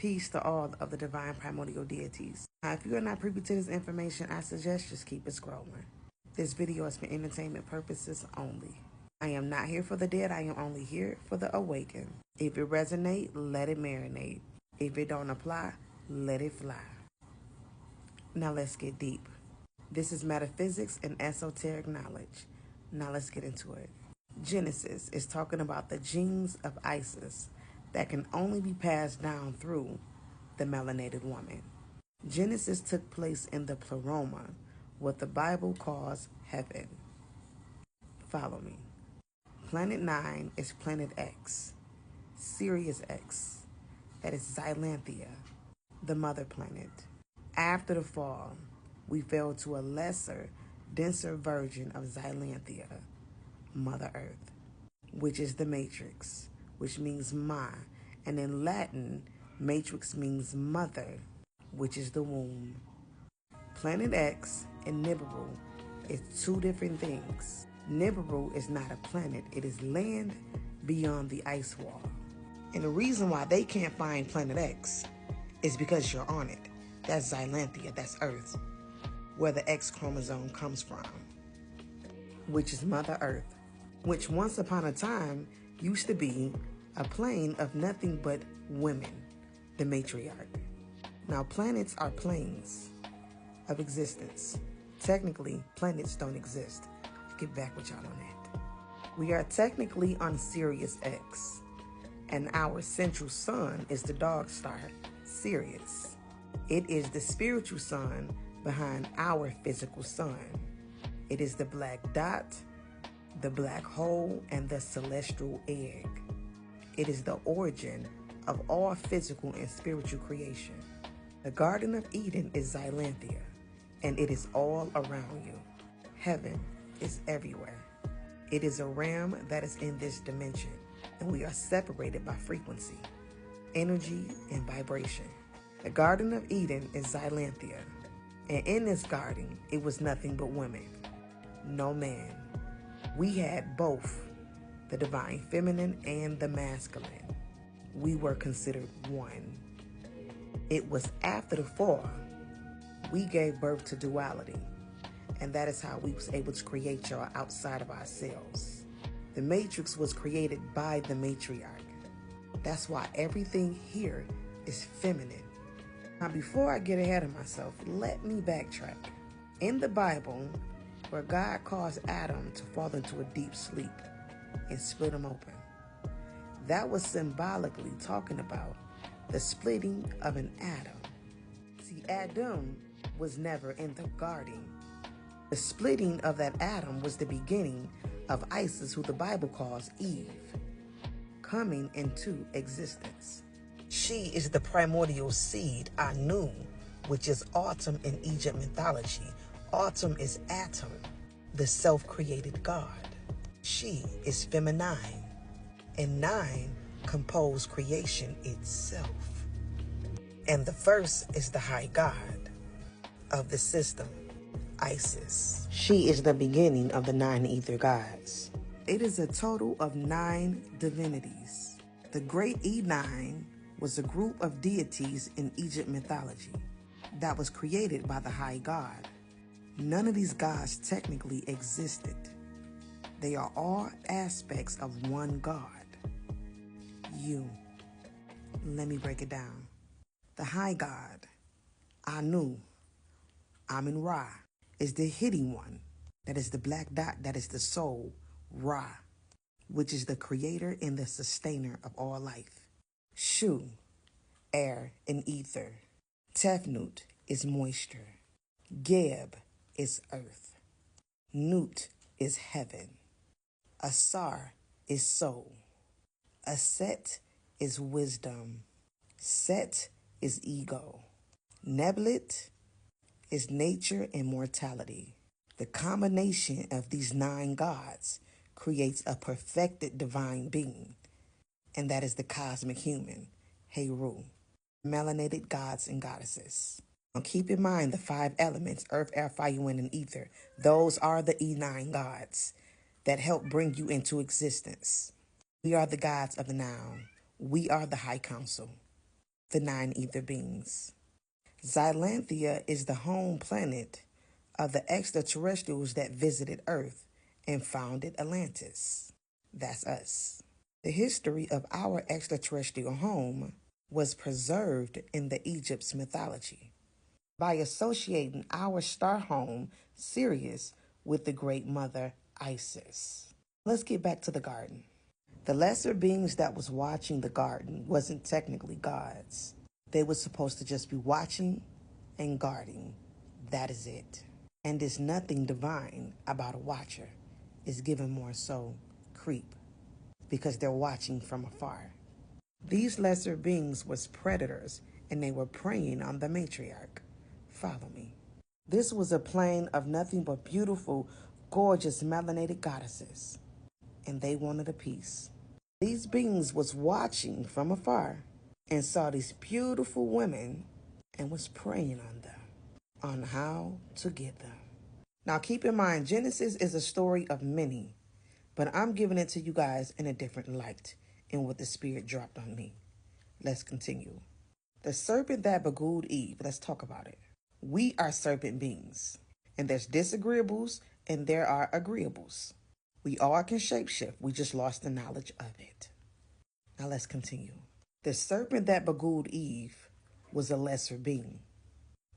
Peace to all of the divine primordial deities. Now, if you are not privy to this information, I suggest just keep it scrolling. This video is for entertainment purposes only. I am not here for the dead, I am only here for the awakened. If it resonates, let it marinate. If it don't apply, let it fly. Now let's get deep. This is metaphysics and esoteric knowledge. Now let's get into it. Genesis is talking about the genes of Isis that can only be passed down through the melanated woman. Genesis took place in the pleroma, what the Bible calls heaven. Follow me. Planet 9 is Planet X, Sirius X, that is Xylanthia, the mother planet. After the fall, we fell to a lesser, denser version of Xylanthia, Mother Earth, which is the matrix, which means ma, and in Latin, matrix means mother, which is the womb. Planet X and Nibiru is two different things. Nibiru is not a planet, it is land beyond the ice wall. And the reason why they can't find Planet X is because you're on it. That's Xylanthia, that's Earth, where the X chromosome comes from, which is Mother Earth, which once upon a time used to be a plane of nothing but women, the matriarch. Now, planets are planes of existence. Technically, planets don't exist. I'll get back with y'all on that. We are technically on Sirius X, and our central sun is the dog star, Sirius. It is the spiritual sun behind our physical sun. It is the black dot, the black hole, and the celestial egg. It is the origin of all physical and spiritual creation. The Garden of Eden is Xylanthia, and it is all around you. Heaven is everywhere. It is a realm that is in this dimension, and we are separated by frequency, energy, and vibration. The Garden of Eden is Xylanthia, and in this garden, it was nothing but women, no man. We had both the divine feminine and the masculine. We were considered one. It was after the fall, we gave birth to duality, and that is how we was able to create y'all outside of ourselves. The matrix was created by the matriarch. That's why everything here is feminine. Now, before I get ahead of myself, let me backtrack. In the Bible, where God caused Adam to fall into a deep sleep and split him open, that was symbolically talking about the splitting of an atom. See, Adam was never in the garden. The splitting of that atom was the beginning of Isis, who the Bible calls Eve, coming into existence. She is the primordial seed, Anu, which is autumn in Egypt mythology. Autumn is Atom, the self-created God. She is feminine, and 9 compose creation itself. And the first is the high god of the system, Isis. She is the beginning of the 9 ether gods. It is a total of 9 divinities. The great E9 was a group of deities in Egypt mythology that was created by the high god. None of these gods technically existed. They are all aspects of one God, you. Let me break it down. The high god, Anu, Amin-Ra, is the hidden one. That is the black dot, that is the soul, Ra, which is the creator and the sustainer of all life. Shu, air and ether. Tefnut is moisture. Geb is earth. Nut is heaven. Asar is soul. Aset is wisdom. Set is ego. Neblet is nature and mortality. The combination of these 9 gods creates a perfected divine being, and that is the cosmic human, Heru, melanated gods and goddesses. Now keep in mind the 5 elements, earth, air, fire, wind, and ether. Those are the E9 gods that help bring you into existence. We are the gods of the now. We are the high council. the 9 ether beings. Xylanthia is the home planet of the extraterrestrials that visited Earth and founded Atlantis. That's us. The history of our extraterrestrial home was preserved in the Egypt's mythology by associating our star home, Sirius, with the great mother, Isis. Let's get back to the garden. The lesser beings that was watching the garden wasn't technically gods. They were supposed to just be watching and guarding. That is it. And there's nothing divine about a watcher. It's given more so creep, because they're watching from afar. These lesser beings was predators, and they were preying on the matriarch. Follow me. This was a plane of nothing but beautiful, gorgeous, melanated goddesses, and they wanted a piece. These beings was watching from afar and saw these beautiful women and was preying on them, on how to get them. Now keep in mind, Genesis is a story of many, but I'm giving it to you guys in a different light in what the Spirit dropped on me. Let's continue. The serpent that beguiled Eve, let's talk about it. We are serpent beings, and there's disagreeables and there are agreeables. We all can shapeshift. We just lost the knowledge of it. Now let's continue. The serpent that beguiled Eve was a lesser being,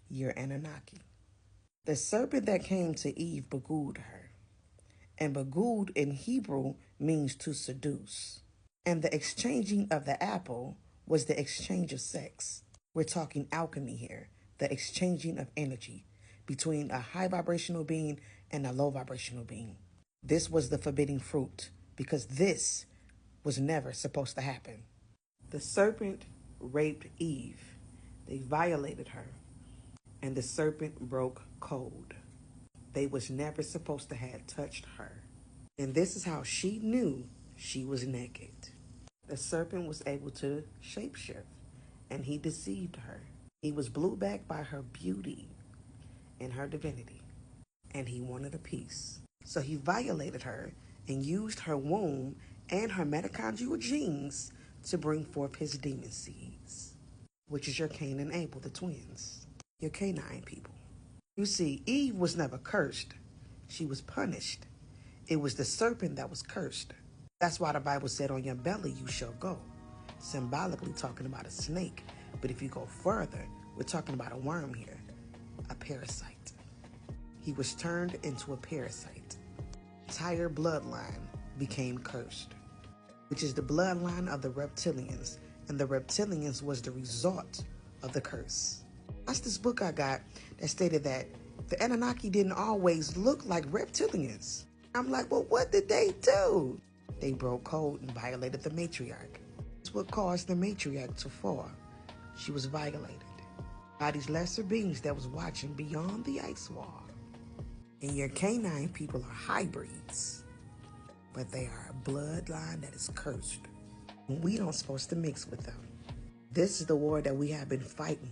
your Anunnaki. The serpent that came to Eve beguiled her. And beguiled in Hebrew means to seduce. And the exchanging of the apple was the exchange of sex. We're talking alchemy here, the exchanging of energy between a high vibrational being and a low vibrational being. This was the forbidden fruit, because this was never supposed to happen. The serpent raped Eve. They violated her, and the serpent broke code. They was never supposed to have touched her. And this is how she knew she was naked. The serpent was able to shapeshift, and he deceived her. He was blew back by her beauty and her divinity, and he wanted a piece. So he violated her and used her womb and her mitochondrial genes to bring forth his demon seeds, which is your Cain and Abel, the twins, your canine people. You see, Eve was never cursed. She was punished. It was the serpent that was cursed. That's why the Bible said, on your belly you shall go, symbolically talking about a snake. But if you go further, we're talking about a worm here, a parasite. He was turned into a parasite. Entire bloodline became cursed, which is the bloodline of the reptilians, and the reptilians was the result of the curse. That's this book I got that stated that the Anunnaki didn't always look like reptilians. I'm like, well, what did they do? They broke code and violated the matriarch. That's what caused the matriarch to fall. She was violated by these lesser beings that was watching beyond the ice wall. And your canine people are hybrids, but they are a bloodline that is cursed. We don't supposed to mix with them. This is the war that we have been fighting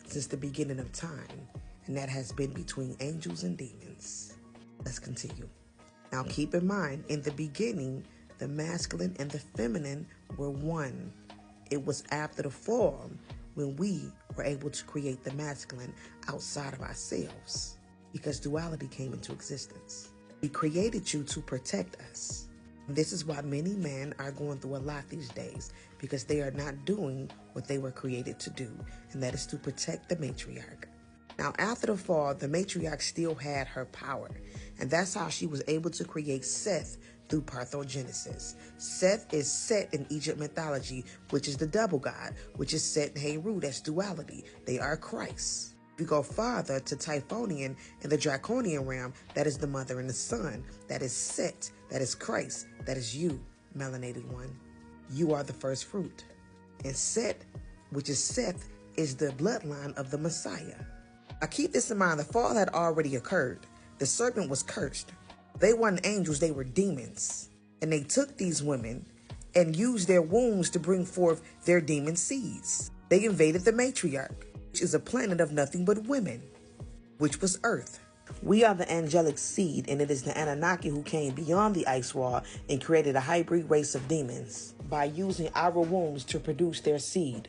since the beginning of time, and that has been between angels and demons. Let's continue. Now keep in mind, in the beginning, the masculine and the feminine were one. It was after the fall when we were able to create the masculine outside of ourselves, because duality came into existence. We created you to protect us. This is why many men are going through a lot these days, because they are not doing what they were created to do, and that is to protect the matriarch. Now, after the fall, the matriarch still had her power, and that's how she was able to create Seth through parthenogenesis. Seth is Set in Egypt mythology, which is the double god, which is Set and Heru, that's duality. They are Christ. If you go farther to Typhonian and the Draconian realm, that is the mother and the son. That is Set, that is Christ, that is you, melanated one. You are the first fruit. And Set, which is Seth, is the bloodline of the Messiah. Now keep this in mind, the fall had already occurred. The serpent was cursed. They weren't angels, they were demons. And they took these women and used their wombs to bring forth their demon seeds. They invaded the matriarch, which is a planet of nothing but women, which was Earth. We are the angelic seed, and it is the Anunnaki who came beyond the ice wall and created a hybrid race of demons by using our wombs to produce their seed.